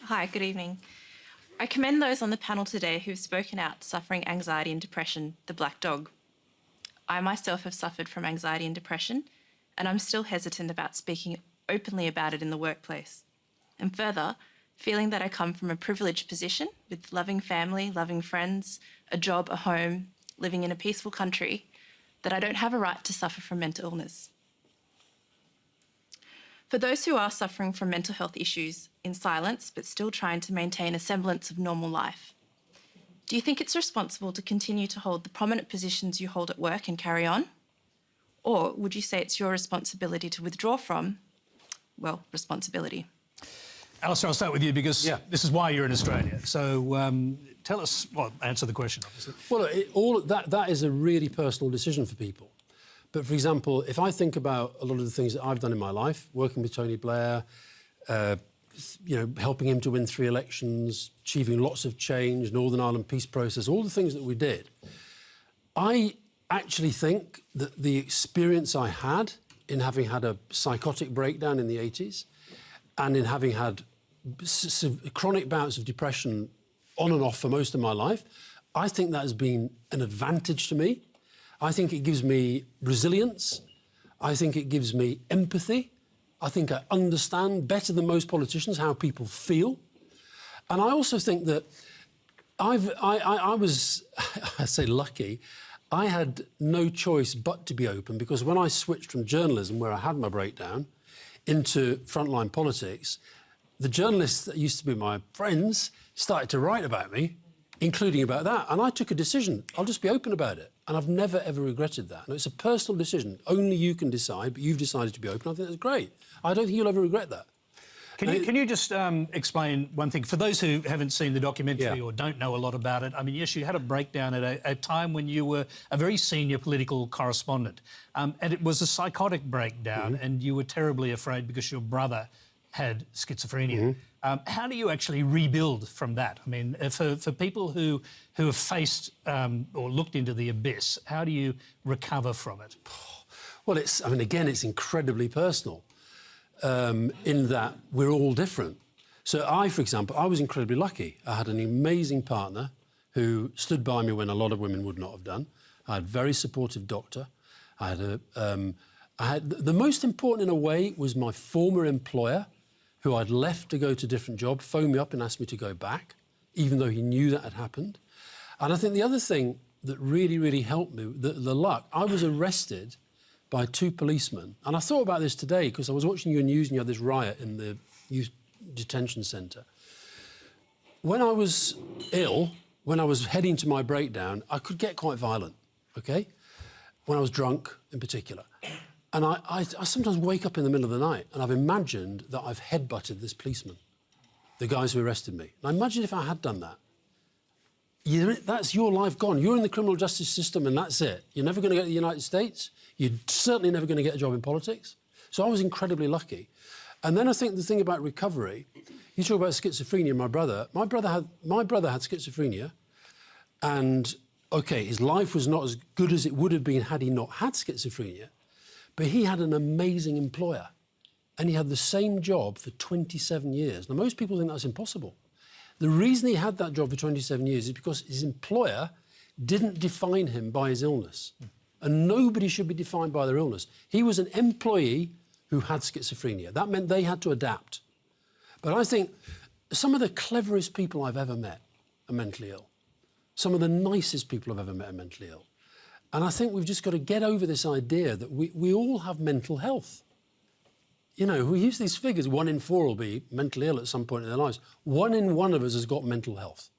Hi, good evening. I commend those on the panel today who've spoken out suffering anxiety and depression, the black dog. I myself have suffered from anxiety and depression, and I'm still hesitant about speaking openly about it in the workplace. And further, feeling that I come from a privileged position with loving family, loving friends, a job, a home, living in a peaceful country, that I don't have a right to suffer from mental illness. For those who are suffering from mental health issues in silence but still trying to maintain a semblance of normal life, do you think it's responsible to continue to hold the prominent positions you hold at work and carry on? Or would you say it's your responsibility to withdraw from, well, responsibility? Alistair, I'll start with you because this is why you're in Australia. So tell us, well, answer the question, obviously. Well, that is a really personal decision for people. But, for example, if I think about a lot of the things that I've done in my life, working with Tony Blair, helping him to win 3 elections, achieving lots of change, Northern Ireland peace process, all the things that we did, I actually think that the experience I had in having had a psychotic breakdown in the 80s and in having had chronic bouts of depression on and off for most of my life, I think that has been an advantage to me. I think it gives me resilience. I think it gives me empathy. I think I understand better than most politicians how people feel. And I also think that I was, I say lucky, I had no choice but to be open, because when I switched from journalism, where I had my breakdown, into frontline politics, the journalists that used to be my friends started to write about me, including about that. And I took a decision. I'll just be open about it. And I've never, ever regretted that. And it's a personal decision. Only you can decide, but you've decided to be open. I think that's great. I don't think you'll ever regret that. Can you just explain one thing? For those who haven't seen the documentary or don't know a lot about it, I mean, yes, you had a breakdown at a time when you were a very senior political correspondent. And it was a psychotic breakdown, and you were terribly afraid because your brother had schizophrenia. How do you actually rebuild from that? I mean, for people who have faced or looked into the abyss, how do you recover from it? Well, again, it's incredibly personal in that we're all different. So for example, I was incredibly lucky. I had an amazing partner who stood by me when a lot of women would not have done. I had a very supportive doctor. I had the most important in a way was my former employer, who I'd left to go to a different job, phoned me up and asked me to go back, even though he knew that had happened. And I think the other thing that really, really helped me, the luck, I was arrested by 2 policemen. And I thought about this today because I was watching your news and you had this riot in the youth detention centre. When I was ill, when I was heading to my breakdown, I could get quite violent, OK? When I was drunk, in particular. And I sometimes wake up in the middle of the night and I've imagined that I've headbutted this policeman, the guys who arrested me. And I imagine if I had done that, that's your life gone. You're in the criminal justice system and that's it. You're never going to get to the United States. You're certainly never going to get a job in politics. So I was incredibly lucky. And then I think the thing about recovery, you talk about schizophrenia, my brother had schizophrenia, and OK, his life was not as good as it would have been had he not had schizophrenia. But he had an amazing employer, and he had the same job for 27 years. Now, most people think that's impossible. The reason he had that job for 27 years is because his employer didn't define him by his illness. And nobody should be defined by their illness. He was an employee who had schizophrenia. That meant they had to adapt. But I think some of the cleverest people I've ever met are mentally ill. Some of the nicest people I've ever met are mentally ill. And I think we've just got to get over this idea that we all have mental health. You know, we use these figures, 1 in 4 will be mentally ill at some point in their lives. 1 in 1 of us has got mental health,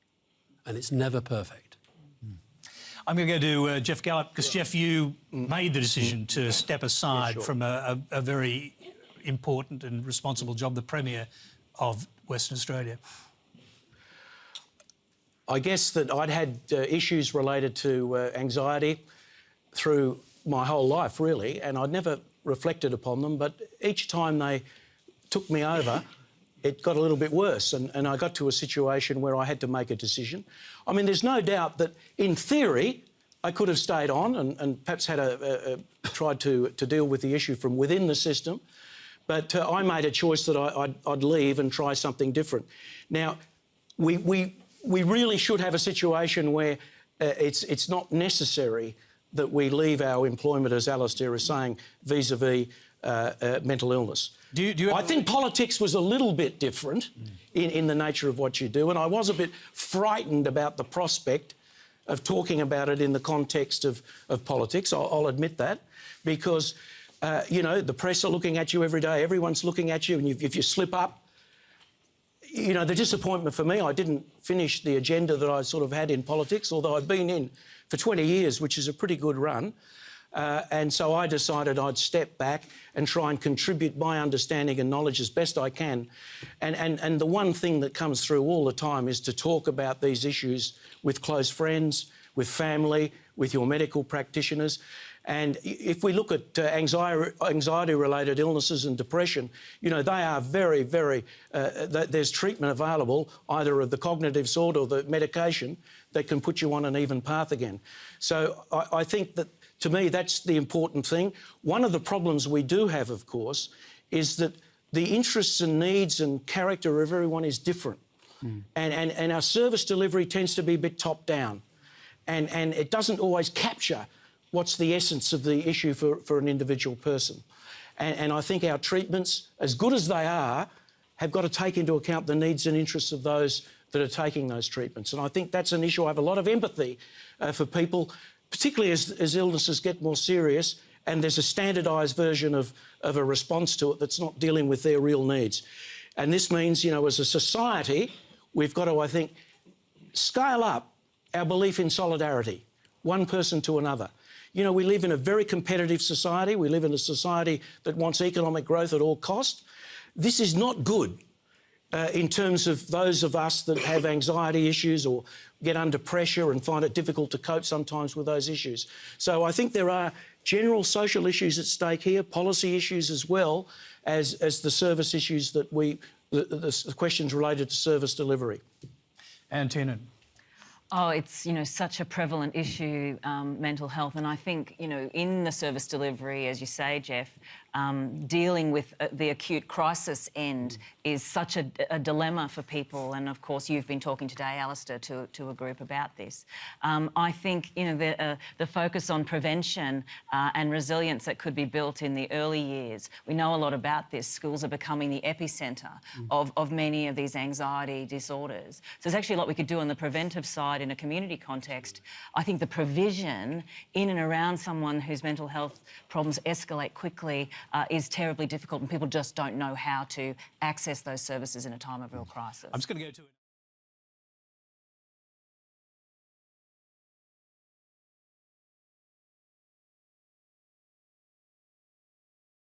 and it's never perfect. I'm going to go to Jeff Gallop, because, Jeff, you made the decision to step aside from a very important and responsible job, the Premier of Western Australia. I guess that I'd had issues related to anxiety through my whole life, really, and I'd never reflected upon them, but each time they took me over, it got a little bit worse, and I got to a situation where I had to make a decision. I mean, there's no doubt that, in theory, I could have stayed on and perhaps had tried to deal with the issue from within the system, But I made a choice that I'd leave and try something different. Now, we really should have a situation where it's not necessary that we leave our employment, as Alistair is saying, vis-a-vis mental illness. I think politics was a little bit different in the nature of what you do, and I was a bit frightened about the prospect of talking about it in the context of politics. I'll admit that, because, you know, the press are looking at you every day, everyone's looking at you, and if you slip up, you know, the disappointment for me, I didn't finish the agenda that I sort of had in politics, although I've been in for 20 years, which is a pretty good run. And so I decided I'd step back and try and contribute my understanding and knowledge as best I can. And the one thing that comes through all the time is to talk about these issues with close friends, with family, with your medical practitioners. And if we look at anxiety-related illnesses and depression, you know, they are very, very... there's treatment available, either of the cognitive sort or the medication, that can put you on an even path again. So I think that, to me, that's the important thing. One of the problems we do have, of course, is that the interests and needs and character of everyone is different. And our service delivery tends to be a bit top-down. And it doesn't always capture what's the essence of the issue for an individual person. And I think our treatments, as good as they are, have got to take into account the needs and interests of those that are taking those treatments. And I think that's an issue. I have a lot of empathy for people, particularly as illnesses get more serious and there's a standardised version of a response to it that's not dealing with their real needs. And this means, you know, as a society, we've got to, I think, scale up our belief in solidarity, one person to another. You know, we live in a very competitive society. We live in a society that wants economic growth at all costs. This is not good in terms of those of us that have anxiety issues or get under pressure and find it difficult to cope sometimes with those issues. So I think there are general social issues at stake here, policy issues as well as the service issues that the questions related to service delivery. And Tina. Oh, it's, you know, such a prevalent issue, mental health. And I think, you know, in the service delivery, as you say, Jeff, dealing with the acute crisis end is such a dilemma for people. And, of course, you've been talking today, Alistair, to a group about this. I think, you know, the focus on prevention and resilience that could be built in the early years. We know a lot about this. Schools are becoming the epicentre of many of these anxiety disorders. So there's actually a lot we could do on the preventive side in a community context. I think the provision in and around someone whose mental health problems escalate quickly is terribly difficult, and people just don't know how to access those services in a time of real crisis. I'm just going to go to it.